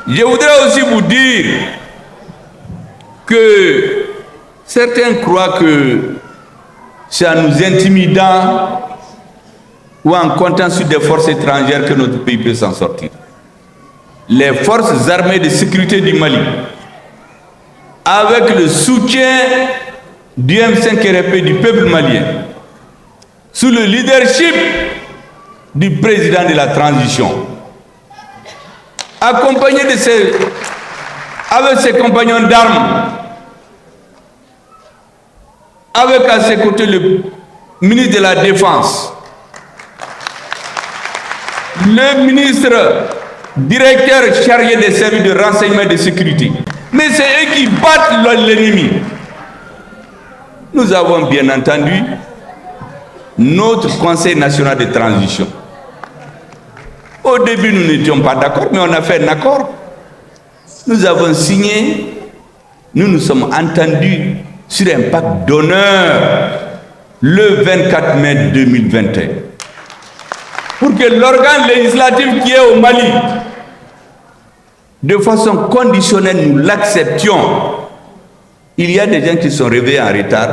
Je voudrais aussi vous dire que certains croient que c'est en nous intimidant ou en comptant sur des forces étrangères que notre pays peut s'en sortir. Les forces armées de sécurité du Mali, avec le soutien du M5RP du peuple malien, sous le leadership du président de la transition, accompagné avec ses compagnons d'armes, avec à ses côtés le ministre de la Défense, le ministre directeur chargé des services de renseignement et de sécurité. Mais c'est eux qui battent l'ennemi. Nous avons bien entendu notre Conseil national de transition. Au début, nous n'étions pas d'accord, mais on a fait un accord. Nous avons signé, nous nous sommes entendus sur un pacte d'honneur le 24 mai 2021. Pour que l'organe législatif qui est au Mali, de façon conditionnelle, nous l'acceptions. Il y a des gens qui sont réveillés en retard,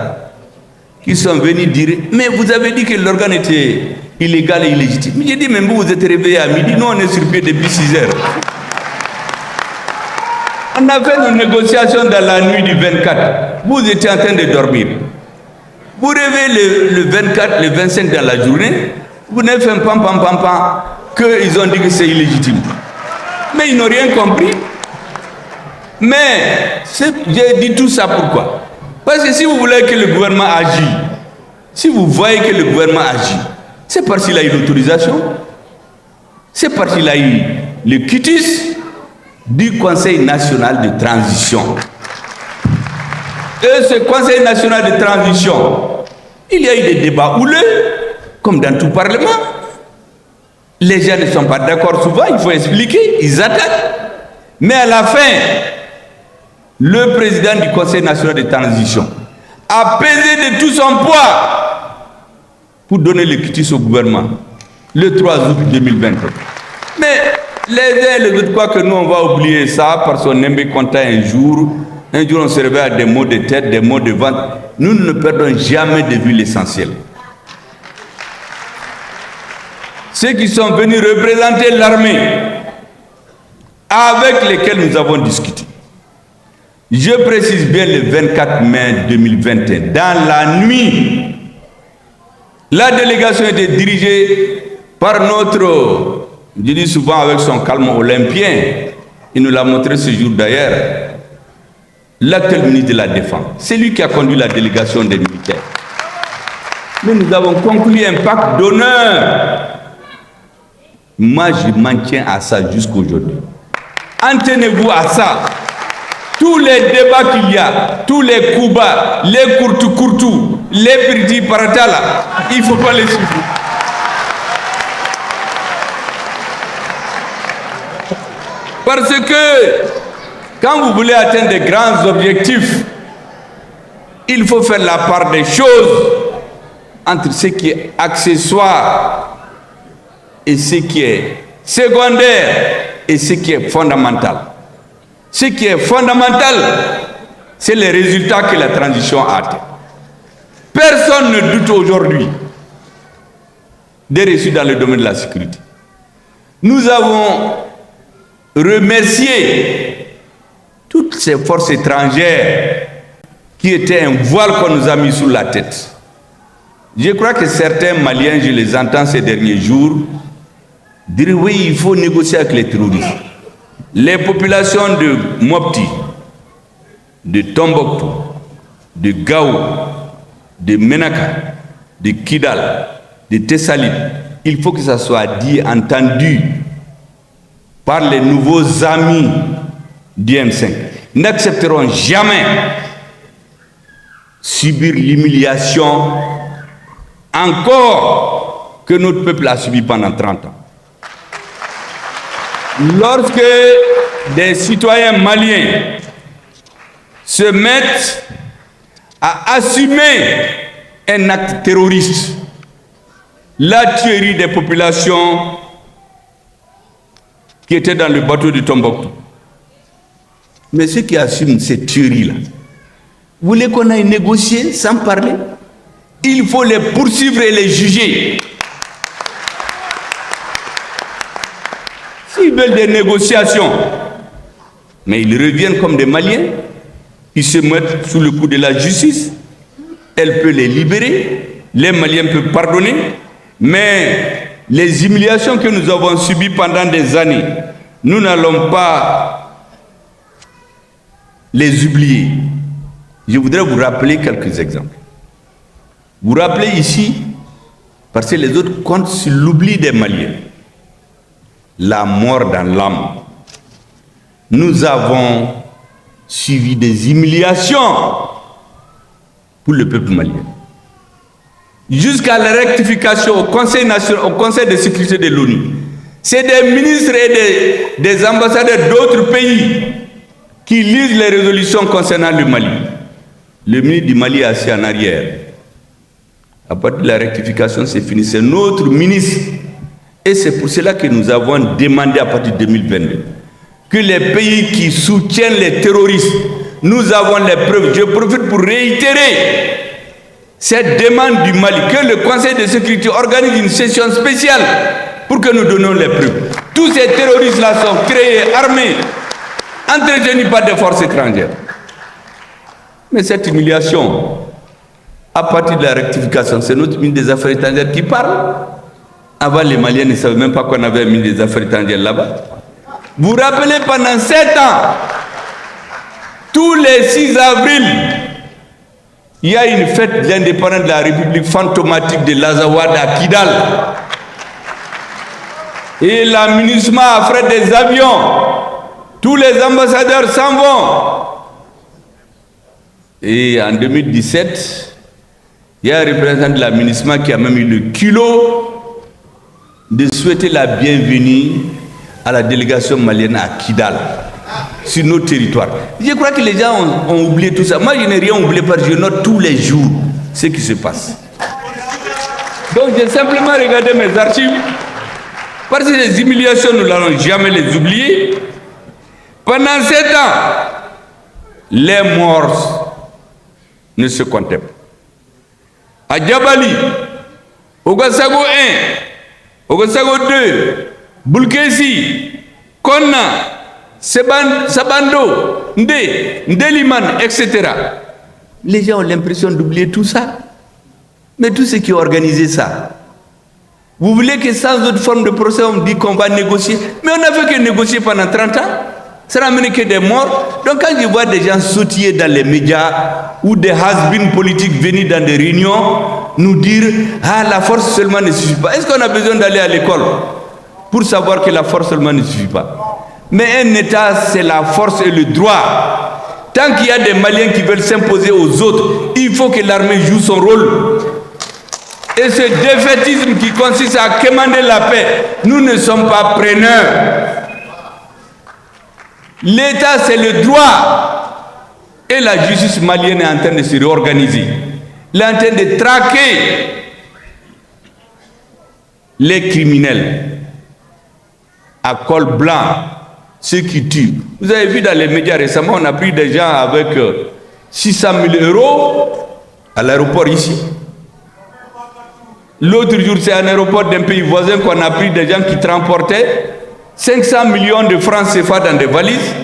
qui sont venus dire, mais vous avez dit que l'organe était illégal et illégitime. J'ai dit, mais vous êtes réveillés à midi, nous on est sur pied depuis 6 heures. On a fait nos négociations dans la nuit du 24. Vous étiez en train de dormir. Vous réveillez le 24, le 25 dans la journée, vous n'avez fait un pam qu'ils ont dit que c'est illégitime. Mais ils n'ont rien compris. Mais j'ai dit tout ça pourquoi? Parce que si vous voulez que le gouvernement agisse, si vous voyez que le gouvernement agit, c'est parce qu'il a eu l'autorisation, c'est parce qu'il a eu le quitus du Conseil national de transition. Et ce Conseil national de transition, il y a eu des débats houleux, comme dans tout parlement. Les gens ne sont pas d'accord souvent, il faut expliquer, ils attaquent. Mais à la fin, le président du Conseil national de transition a pesé de tout son poids pour donner le quitus au gouvernement le 3 août 2021. Mais les uns et les autres croient que nous on va oublier ça parce qu'on aime content un jour on se réveille à des mots de tête, des mots de ventre. Nous ne perdons jamais de vue l'essentiel. Ceux qui sont venus représenter l'armée avec lesquels nous avons discuté. Je précise bien le 24 mai 2021, dans la nuit, la délégation était dirigée par notre, je dis souvent avec son calme olympien, il nous l'a montré ce jour d'ailleurs, l'actuel ministre de la Défense. C'est lui qui a conduit la délégation des militaires. Mais nous avons conclu un pacte d'honneur. Moi, je m'en tiens à ça jusqu'aujourd'hui. En tenez-vous à ça. Tous les débats qu'il y a, tous les coups bas, les courtou, les pirti paratala, il ne faut pas les suivre. Parce que quand vous voulez atteindre des grands objectifs, il faut faire la part des choses entre ce qui est accessoire et ce qui est secondaire et ce qui est fondamental. Ce qui est fondamental, c'est les résultats que la transition a atteint. Personne ne doute aujourd'hui des résultats dans le domaine de la sécurité. Nous avons remercié toutes ces forces étrangères qui étaient un voile qu'on nous a mis sous la tête. Je crois que certains Maliens, je les entends ces derniers jours, dire oui, il faut négocier avec les terroristes. Les populations de Mopti, de Tombouctou, de Gao, de Menaka, de Kidal, de Tessalit, il faut que ça soit dit, entendu par les nouveaux amis du M5. N'accepteront jamais subir l'humiliation encore que notre peuple a subi pendant 30 ans. Lorsque des citoyens maliens se mettent à assumer un acte terroriste, la tuerie des populations qui étaient dans le bateau de Tombouctou, Mais ceux qui assument cette tuerie-là, vous voulez qu'on aille négocier sans parler? Il faut les poursuivre et les juger. S'ils veulent des négociations, mais ils reviennent comme des Maliens, ils se mettent sous le coup de la justice, elle peut les libérer, les Maliens peuvent pardonner, mais les humiliations que nous avons subies pendant des années, nous n'allons pas les oublier. Je voudrais vous rappeler quelques exemples. Vous rappelez ici, parce que les autres comptent sur l'oubli des Maliens, la mort dans l'âme. Nous avons suivi des humiliations pour le peuple malien. Jusqu'à la rectification au Conseil national, au Conseil de sécurité de l'ONU. C'est des ministres et des ambassadeurs d'autres pays qui lisent les résolutions concernant le Mali. Le ministre du Mali est assis en arrière. À partir de la rectification, c'est fini. C'est notre ministre. Et c'est pour cela que nous avons demandé à partir de 2022 que les pays qui soutiennent les terroristes, nous avons les preuves. Je profite pour réitérer cette demande du Mali, que le Conseil de sécurité organise une session spéciale pour que nous donnions les preuves. Tous ces terroristes-là sont créés, armés, entretenus par des forces étrangères. Mais cette humiliation, à partir de la rectification, c'est notre ministre des Affaires étrangères qui parle. Avant, les Maliens ne savaient même pas qu'on avait un ministre des Affaires étrangères là-bas. Vous vous rappelez, pendant 7 ans, tous les 6 avril, il y a une fête de l'indépendance de la République fantomatique de l'Azawad à Kidal. Et l'aménagement a fait des avions. Tous les ambassadeurs s'en vont. Et en 2017, il y a un représentant de l'aménagement qui a même eu le culot de souhaiter la bienvenue à la délégation malienne à Kidal, sur nos territoires. Je crois que les gens ont oublié tout ça. Moi, je n'ai rien oublié parce que je note tous les jours ce qui se passe. Donc, j'ai simplement regardé mes archives. Parce que les humiliations, nous n'allons jamais les oublier. Pendant 7 ans, les morts ne se comptaient pas. À Djabali, au Gassago 1, au Gassago 2, Bulkesi, Konna, Sabando, Ndeliman, etc. Les gens ont l'impression d'oublier tout ça. Mais tout ce qui a organisé ça, vous voulez que sans autre forme de procès, on dit qu'on va négocier. Mais on n'a fait que négocier pendant 30 ans. Ça n'a amené que des morts. Donc quand je vois des gens sautiller dans les médias ou des has-been politiques venir dans des réunions, nous dire « Ah, la force seulement ne suffit pas ». Est-ce qu'on a besoin d'aller à l'école pour savoir que la force seulement ne suffit pas? Mais un État, c'est la force et le droit. Tant qu'il y a des Maliens qui veulent s'imposer aux autres, il faut que l'armée joue son rôle. Et ce défaitisme qui consiste à commander la paix, nous ne sommes pas preneurs. L'État, c'est le droit. Et la justice malienne est en train de se réorganiser. Elle est en train de traquer les criminels à col blanc, ceux qui tuent. Vous avez vu dans les médias récemment, on a pris des gens avec 600 000 euros à l'aéroport ici. L'autre jour, c'est un aéroport d'un pays voisin qu'on a pris des gens qui transportaient 500 millions de francs CFA dans des valises.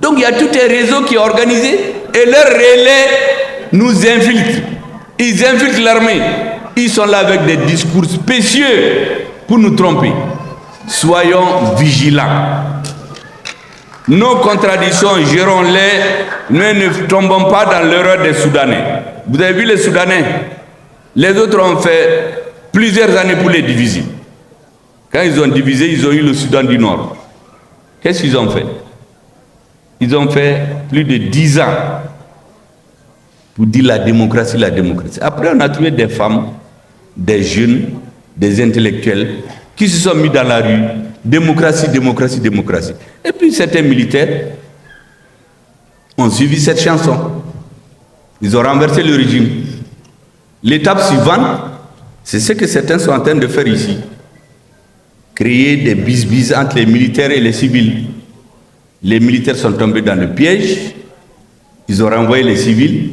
Donc il y a tout un réseau qui est organisé et leurs relais nous infiltrent. Ils infiltrent l'armée. Ils sont là avec des discours spécieux pour nous tromper. Soyons vigilants. Nos contradictions, gérons-les. Nous ne tombons pas dans l'erreur des Soudanais. Vous avez vu les Soudanais? Les autres ont fait plusieurs années pour les diviser. Quand ils ont divisé, ils ont eu le Soudan du Nord. Qu'est-ce qu'ils ont fait? Ils ont fait plus de 10 ans pour dire la démocratie, la démocratie. Après, on a trouvé des femmes, des jeunes, des intellectuels qui se sont mis dans la rue. Démocratie, démocratie, démocratie. Et puis certains militaires ont suivi cette chanson. Ils ont renversé le régime. L'étape suivante, c'est ce que certains sont en train de faire ici. Créer des bis-bis entre les militaires et les civils. Les militaires sont tombés dans le piège, ils ont renvoyé les civils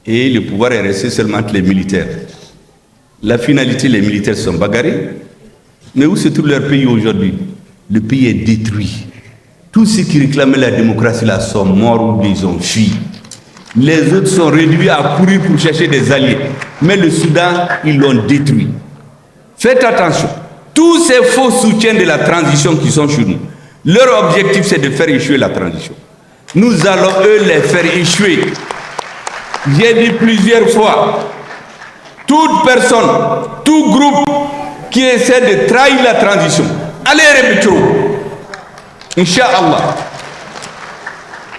et le pouvoir est resté seulement entre les militaires. La finalité, les militaires sont bagarrés. Mais où se trouve leur pays aujourd'hui? Le pays est détruit. Tous ceux qui réclamaient la démocratie là sont morts ou ils ont fui. Les autres sont réduits à courir pour chercher des alliés. Mais le Soudan, ils l'ont détruit. Faites attention. Tous ces faux soutiens de la transition qui sont chez nous, leur objectif c'est de faire échouer la transition. Nous allons eux les faire échouer. J'ai dit plusieurs fois, toute personne, tout groupe qui essaie de trahir la transition, allez répéter. Inch'Allah.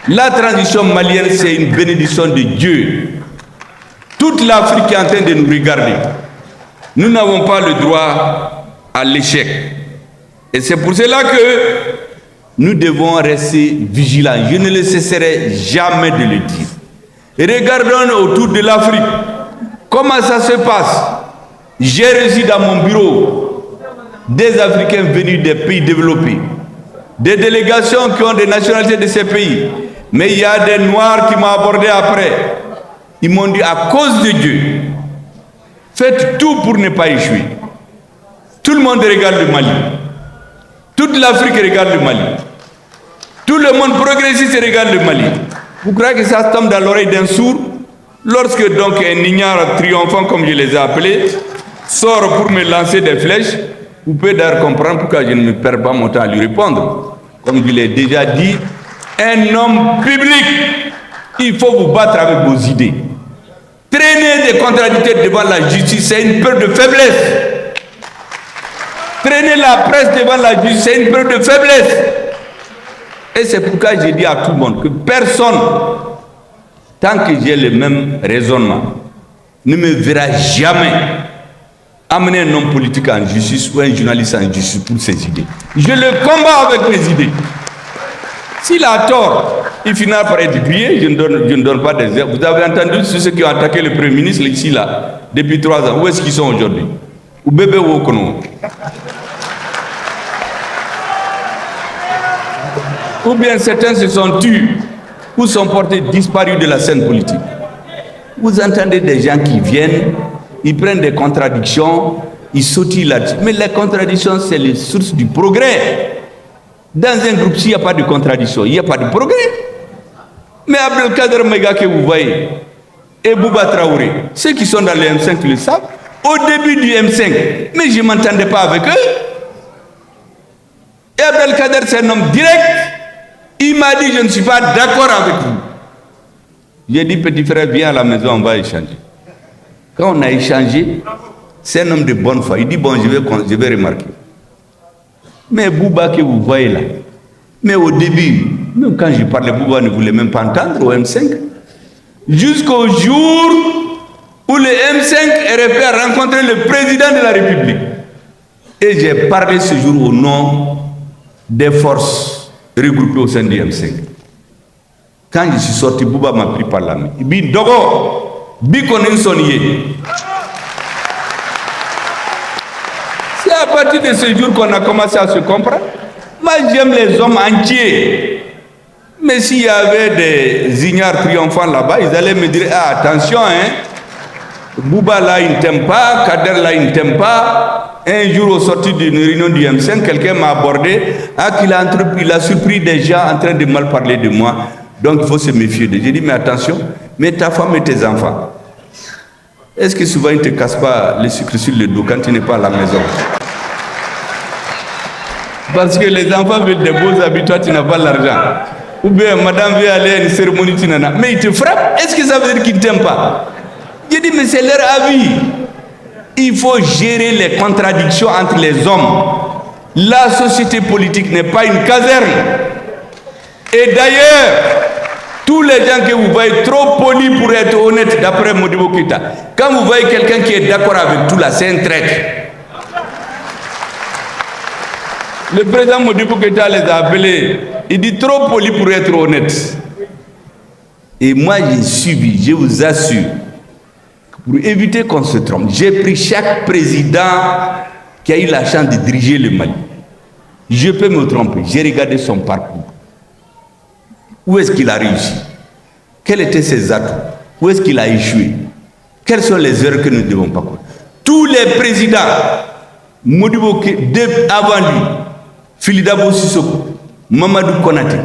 La transition malienne, c'est une bénédiction de Dieu. Toute l'Afrique est en train de nous regarder. Nous n'avons pas le droit à l'échec. Et c'est pour cela que nous devons rester vigilants. Je ne le cesserai jamais de le dire. Et regardons autour de l'Afrique. Comment ça se passe? J'ai reçu dans mon bureau des Africains venus des pays développés, des délégations qui ont des nationalités de ces pays. Mais il y a des Noirs qui m'ont abordé après. Ils m'ont dit, à cause de Dieu, faites tout pour ne pas échouer. Tout le monde regarde le Mali. Toute l'Afrique regarde le Mali. Tout le monde progressiste regarde le Mali. Vous croyez que ça tombe dans l'oreille d'un sourd? Lorsque donc un ignare triomphant, comme je les ai appelés, sort pour me lancer des flèches, vous pouvez d'ailleurs comprendre pourquoi je ne me perds pas mon temps à lui répondre. Comme je l'ai déjà dit, un homme public, il faut vous battre avec vos idées. Traîner des contradicteurs devant la justice, c'est une peur de faiblesse. Traîner la presse devant la justice, c'est une peur de faiblesse. Et c'est pourquoi j'ai dit à tout le monde que personne, tant que j'ai le même raisonnement, ne me verra jamais amener un homme politique en justice ou un journaliste en justice pour ses idées. Je le combats avec mes idées. S'il a tort, il finira par être grillé. Je ne donne pas des exemples. Vous avez entendu ceux qui ont attaqué le Premier ministre ici, là, depuis 3 ans. Où est-ce qu'ils sont aujourd'hui? Ou bébé ou au Congo? Ou bien certains se sont tués ou sont portés disparus de la scène politique. Vous entendez des gens qui viennent, ils prennent des contradictions, ils sautillent là-dessus. Mais les contradictions, c'est les sources du progrès. Dans un groupe, s'il n'y a pas de contradiction, il n'y a pas de progrès. Mais Abdelkader Mega que vous voyez, et Bouba Traoré, ceux qui sont dans le M5 le savent, au début du M5, mais je ne m'entendais pas avec eux. Et Abdelkader, c'est un homme direct. Il m'a dit, je ne suis pas d'accord avec vous. J'ai dit, petit frère, viens à la maison, on va échanger. Quand on a échangé, c'est un homme de bonne foi. Il dit, bon, je vais remarquer. Mais Bouba que vous voyez là, mais au début, même quand je parlais, Bouba ne voulait même pas entendre au M5. Jusqu'au jour où le M5 est fait rencontrer le président de la République. Et j'ai parlé ce jour au nom des forces regroupées au sein du M5. Quand je suis sorti, Bouba m'a pris par la main. Il dit, Dogo, Bikonen Sonnier. C'est à partir de ce jour qu'on a commencé à se comprendre. Moi, j'aime les hommes entiers. Mais s'il y avait des ignares triomphants là-bas, ils allaient me dire, ah, attention, hein, Bouba là, il ne t'aime pas, Kader là, il ne t'aime pas. Un jour, au sorti d'une réunion du M5, quelqu'un m'a abordé, il a surpris des gens en train de mal parler de moi. Donc, il faut se méfier. J'ai dit, mais attention, mais ta femme et tes enfants, est-ce que souvent ils ne te cassent pas les sucres sur le dos quand tu n'es pas à la maison? Parce que les enfants veulent des beaux habits, toi tu n'as pas l'argent. Ou bien madame veut aller à une cérémonie, tu n'en as. Mais ils te frappent, est-ce que ça veut dire qu'ils ne t'aiment pas? J'ai dit, mais c'est leur avis. Il faut gérer les contradictions entre les hommes. La société politique n'est pas une caserne. Et d'ailleurs, tous les gens que vous voyez trop polis pour être honnêtes, d'après Modibo Keïta, quand vous voyez quelqu'un qui est d'accord avec tout là, c'est un traître. Le président Modibo Keïta les a appelés, il dit trop poli pour être honnête. Et moi j'ai suivi, je vous assure, pour éviter qu'on se trompe, j'ai pris chaque président qui a eu la chance de diriger le Mali. Je peux me tromper, j'ai regardé son parcours. Où est-ce qu'il a réussi? Quels étaient ses atouts? Où est-ce qu'il a échoué? Quelles sont les erreurs que nous ne devons pas commettre? Tous les présidents, Modibo avant lui, Filidabo Sissoko, Mamadou Konaté,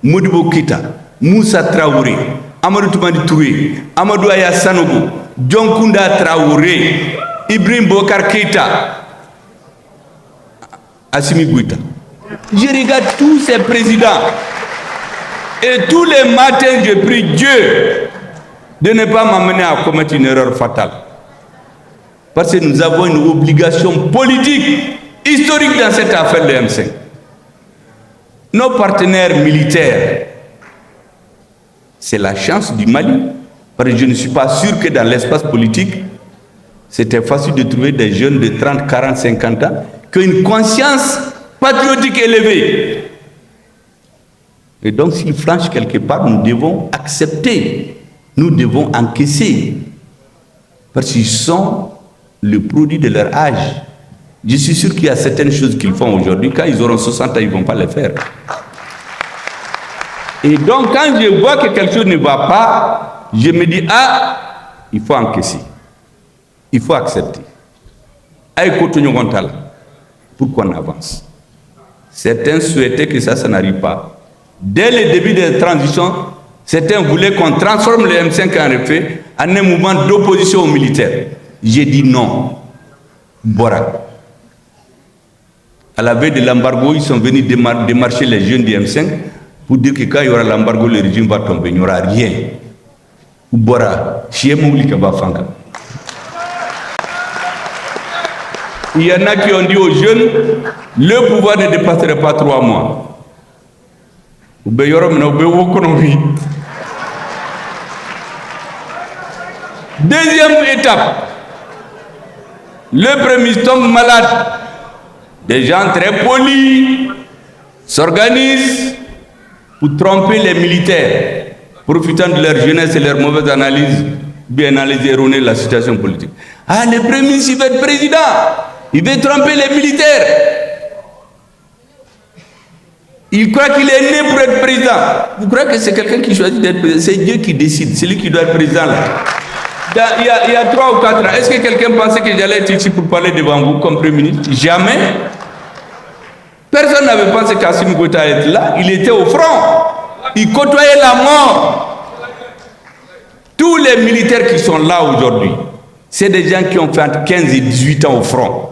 Modibo Keïta, Moussa Traoré, Amadou Toumani Touré, Amadou Aya Sanogo, Dionkunda Traoré, Ibrahim Bokar Keïta, Assimi Goïta. Je regarde tous ces présidents et tous les matins je prie Dieu de ne pas m'amener à commettre une erreur fatale. Parce que nous avons une obligation politique, historique dans cette affaire de M5. Nos partenaires militaires, c'est la chance du Mali. Parce que je ne suis pas sûr que dans l'espace politique, c'était facile de trouver des jeunes de 30, 40, 50 ans qui ont une conscience patriotique élevée. Et donc s'ils flanchent quelque part, nous devons accepter, nous devons encaisser. Parce qu'ils sont le produit de leur âge. Je suis sûr qu'il y a certaines choses qu'ils font aujourd'hui, quand ils auront 60 ans, ils ne vont pas les faire. Et donc quand je vois que quelque chose ne va pas, je me dis, ah, il faut encaisser. Il faut accepter. Pour qu'on avance. Certains souhaitaient que ça n'arrive pas. Dès le début de la transition, certains voulaient qu'on transforme le M5 en refait en un mouvement d'opposition aux militaires. J'ai dit non. Bora. À la veille de l'embargo, ils sont venus démarcher les jeunes du M5 pour dire que quand il y aura l'embargo, le régime va tomber. Il n'y aura rien. Bora. Il y en a qui ont dit aux jeunes, le pouvoir ne dépasserait pas 3 mois. Deuxième étape, le premier ministre tombe malade. Des gens très polis s'organisent pour tromper les militaires, profitant de leur jeunesse et leur mauvaise analyse, bien analyse erronée de la situation politique. Ah, le premier ministre, il veut être président, il veut tromper les militaires. Il croit qu'il est né pour être président. Vous croyez que c'est quelqu'un qui choisit d'être président? C'est Dieu qui décide, c'est lui qui doit être président là. Il y a 3 ou 4 ans, est-ce que quelqu'un pensait que j'allais être ici pour parler devant vous comme Premier ministre? Jamais. Personne n'avait pensé qu'Assimi Goïta allait être là. Il était au front. Il côtoyait la mort. Tous les militaires qui sont là aujourd'hui, c'est des gens qui ont fait entre 15 et 18 ans au front.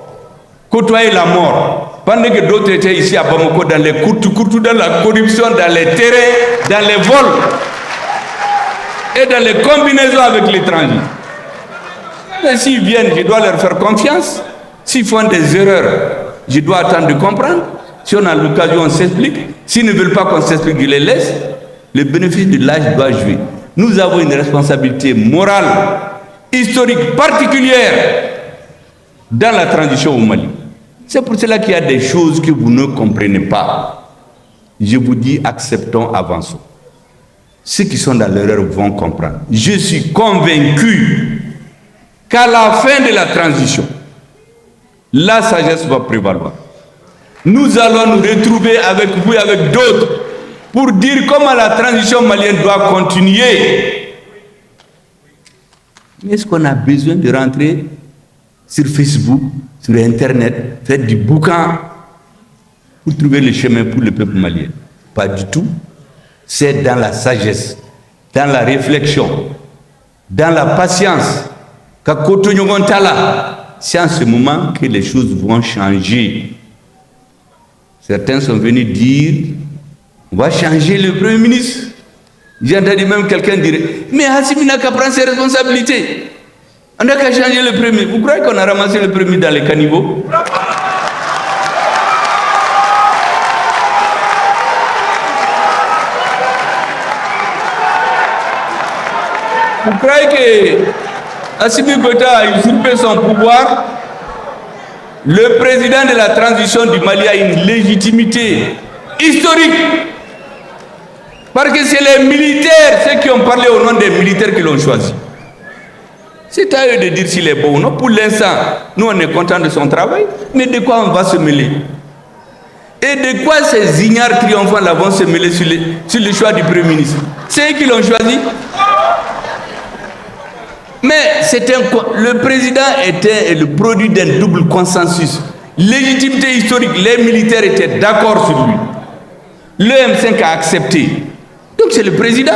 Côtoyer la mort. Pendant que d'autres étaient ici à Bamako dans les courtes, dans la corruption, dans les terrains, dans les vols et dans les combinaisons avec l'étranger. Mais s'ils viennent, je dois leur faire confiance. S'ils font des erreurs, je dois attendre de comprendre. Si on a l'occasion, on s'explique. S'ils ne veulent pas qu'on s'explique, je les laisse. Le bénéfice de l'âge doit jouer. Nous avons une responsabilité morale, historique, particulière dans la transition au Mali. C'est pour cela qu'il y a des choses que vous ne comprenez pas. Je vous dis, acceptons, avançons. Ceux qui sont dans l'erreur vont comprendre. Je suis convaincu qu'à la fin de la transition, la sagesse va prévaloir. Nous allons nous retrouver avec vous et avec d'autres pour dire comment la transition malienne doit continuer. Mais est-ce qu'on a besoin de rentrer sur Facebook, sur Internet, faire du bouquin pour trouver le chemin pour le peuple malien? Pas du tout. C'est dans la sagesse, dans la réflexion, dans la patience, c'est en ce moment que les choses vont changer. Certains sont venus dire, on va changer le Premier ministre. J'ai entendu même quelqu'un dire, mais Assimi n'a qu'à prendre ses responsabilités. On n'a qu'à changer le Premier. Vous croyez qu'on a ramassé le Premier dans les caniveaux? Vous croyez que Assimi Goïta a usurpé son pouvoir? Le président de la transition du Mali a une légitimité historique. Parce que c'est les militaires, ceux qui ont parlé au nom des militaires qui l'ont choisi. C'est à eux de dire s'il est bon ou non. Pour l'instant, nous on est contents de son travail, mais de quoi on va se mêler? Et de quoi ces ignares triomphants là vont se mêler sur le choix du Premier ministre? C'est eux qui l'ont choisi. Mais le président était le produit d'un double consensus. Légitimité historique, les militaires étaient d'accord sur lui. Le M5 a accepté. Donc c'est le président.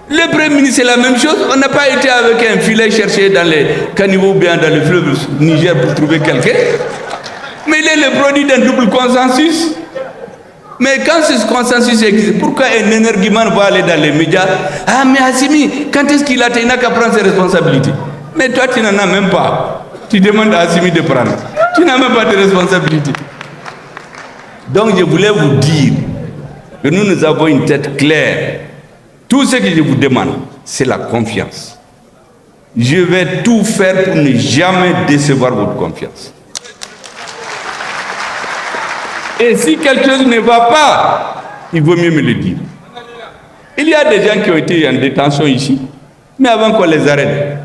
Le Premier ministre, c'est la même chose. On n'a pas été avec un filet chercher dans les caniveaux ou bien dans le fleuve Niger pour trouver quelqu'un. Mais il est le produit d'un double consensus. Mais quand ce consensus existe, pourquoi un énergumène va aller dans les médias? Ah mais Assimi, quand est-ce qu'il a qu'à prendre ses responsabilités? Mais toi tu n'en as même pas. Tu demandes à Assimi de prendre. Tu n'as même pas de responsabilité. Donc je voulais vous dire que nous avons une tête claire. Tout ce que je vous demande, c'est la confiance. Je vais tout faire pour ne jamais décevoir votre confiance. Et si quelque chose ne va pas, il vaut mieux me le dire. Il y a des gens qui ont été en détention ici, mais avant qu'on les arrête,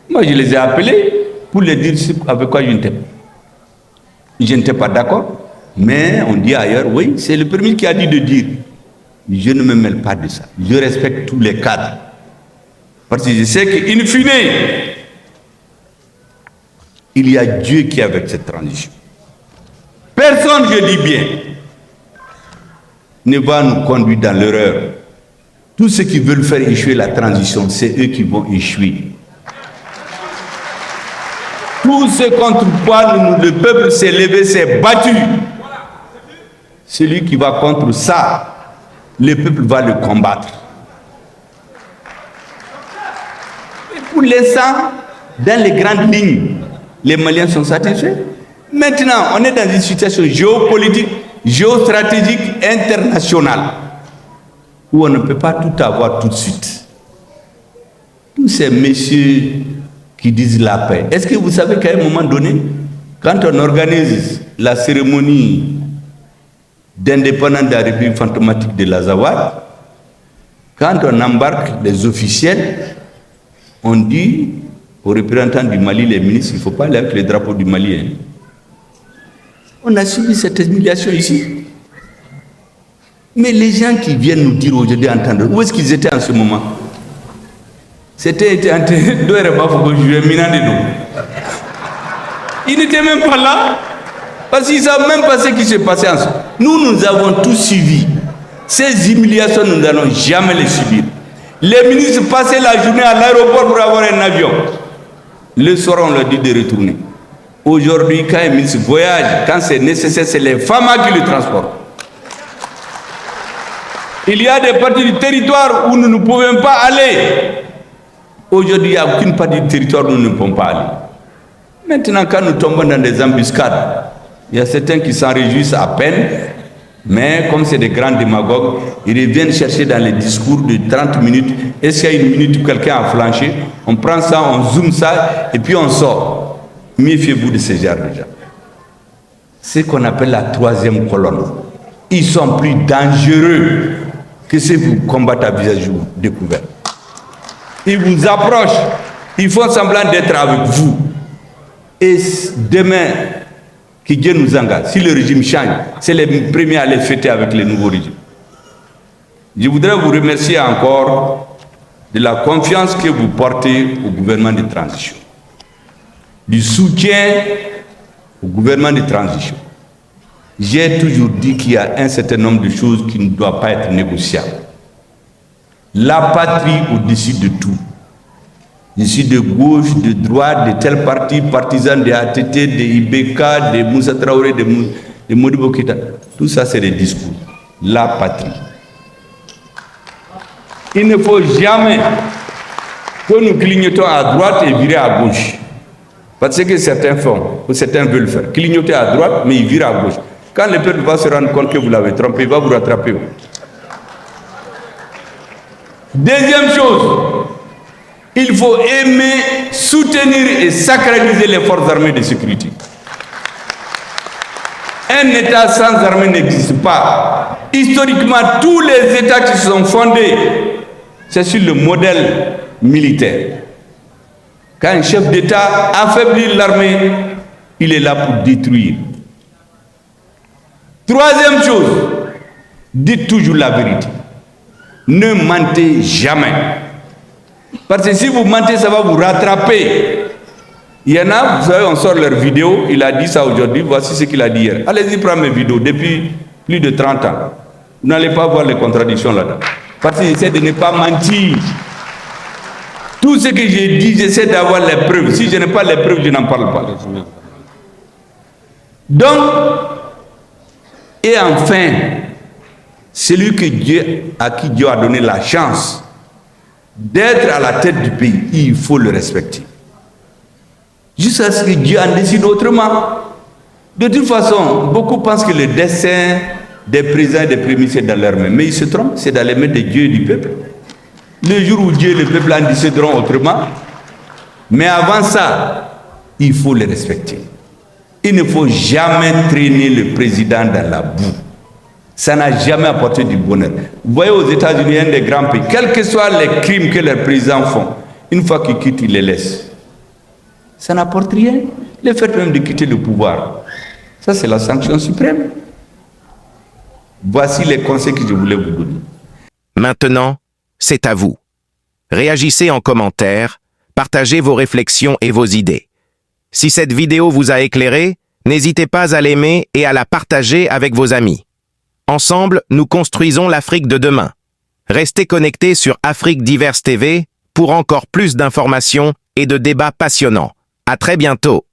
moi je les ai appelés pour leur dire avec quoi je n'étais pas d'accord. Mais on dit ailleurs, oui, c'est le premier qui a dit de dire. Je ne me mêle pas de ça. Je respecte tous les cadres. Parce que je sais qu'in fine, il y a Dieu qui est avec cette transition. Personne, je dis bien, ne va nous conduire dans l'erreur. Tous ceux qui veulent faire échouer la transition, c'est eux qui vont échouer. Tout ce contre quoi le peuple s'est levé, s'est battu. Celui qui va contre ça, le peuple va le combattre. Et pour l'instant, dans les grandes lignes, les Maliens sont satisfaits. Maintenant, on est dans une situation géopolitique, géostratégique, internationale, où on ne peut pas tout avoir tout de suite. Tous ces messieurs qui disent la paix, est-ce que vous savez qu'à un moment donné, quand on organise la cérémonie d'indépendance de la République fantomatique de l'Azawad, quand on embarque les officiels, on dit aux représentants du Mali, les ministres, il ne faut pas aller avec le drapeau du Mali. Hein. On a subi cette humiliation ici. Mais les gens qui viennent nous dire aujourd'hui, entendre, où est-ce qu'ils étaient en ce moment? C'était ils n'étaient même pas là. Parce qu'ils ne savent même pas ce qui se passait en ce moment. Nous avons tout suivi. Ces humiliations, nous n'allons jamais les subir. Les ministres passaient la journée à l'aéroport pour avoir un avion. Le soir, on leur dit de retourner. Aujourd'hui, quand un ministre voyage, quand c'est nécessaire, c'est les femmes qui le transportent. Il y a des parties du territoire où nous ne pouvons pas aller. Aujourd'hui, il n'y a aucune partie du territoire où nous ne pouvons pas aller. Maintenant, quand nous tombons dans des embuscades, il y a certains qui s'en réjouissent à peine, mais comme c'est des grands démagogues, ils reviennent chercher dans les discours de 30 minutes. Est-ce qu'il y a une minute où quelqu'un a flanché? On prend ça, on zoome ça, et puis on sort. Méfiez-vous de ces genres de gens. C'est ce qu'on appelle la troisième colonne. Ils sont plus dangereux que ceux qui vous combattent à visage découvert. Ils vous approchent, ils font semblant d'être avec vous. Et demain, que Dieu nous engage, si le régime change, c'est les premiers à les fêter avec le nouveau régime. Je voudrais vous remercier encore de la confiance que vous portez au gouvernement de transition, du soutien au gouvernement de transition. J'ai toujours dit qu'il y a un certain nombre de choses qui ne doivent pas être négociables. La patrie au-dessus de tout. Je suis de gauche, de droite, de tel parti, partisan de ATT, de IBK, de Moussa Traoré, de Modibo Keïta. Tout ça, c'est des discours. La patrie. Il ne faut jamais que nous clignotons à droite et virer à gauche. Parce que certains font, ou certains veulent faire. Clignoter à droite, mais ils virent à gauche. Quand le peuple va se rendre compte que vous l'avez trompé, il va vous rattraper. Deuxième chose, il faut aimer, soutenir et sacraliser les forces armées de sécurité. Un État sans armée n'existe pas. Historiquement, tous les États qui se sont fondés, c'est sur le modèle militaire. Quand un chef d'État affaiblit l'armée, il est là pour détruire. Troisième chose, dites toujours la vérité. Ne mentez jamais. Parce que si vous mentez, ça va vous rattraper. Il y en a, vous savez, on sort leur vidéo, il a dit ça aujourd'hui, voici ce qu'il a dit hier. Allez-y prendre mes vidéos depuis plus de 30 ans. Vous n'allez pas voir les contradictions là-dedans. Parce que j'essaie de ne pas mentir. Tout ce que j'ai dit, j'essaie d'avoir les preuves. Si je n'ai pas les preuves, je n'en parle pas. Donc, et enfin, celui à qui Dieu a donné la chance d'être à la tête du pays, il faut le respecter. Jusqu'à ce que Dieu en décide autrement. De toute façon, beaucoup pensent que le destin des présidents et des premiers, c'est dans leurs mains. Mais ils se trompent, c'est dans les mains de Dieu et du peuple. Le jour où Dieu et le peuple en décideront autrement. Mais avant ça, il faut le respecter. Il ne faut jamais traîner le président dans la boue. Ça n'a jamais apporté du bonheur. Vous voyez aux États-Unis, un des grands pays, quels que soient les crimes que leurs présidents font, une fois qu'ils quittent, ils les laissent. Ça n'apporte rien. Le fait même de quitter le pouvoir, ça c'est la sanction suprême. Voici les conseils que je voulais vous donner. Maintenant, c'est à vous. Réagissez en commentaire, partagez vos réflexions et vos idées. Si cette vidéo vous a éclairé, n'hésitez pas à l'aimer et à la partager avec vos amis. Ensemble, nous construisons l'Afrique de demain. Restez connectés sur Afrique Diverse TV pour encore plus d'informations et de débats passionnants. À très bientôt.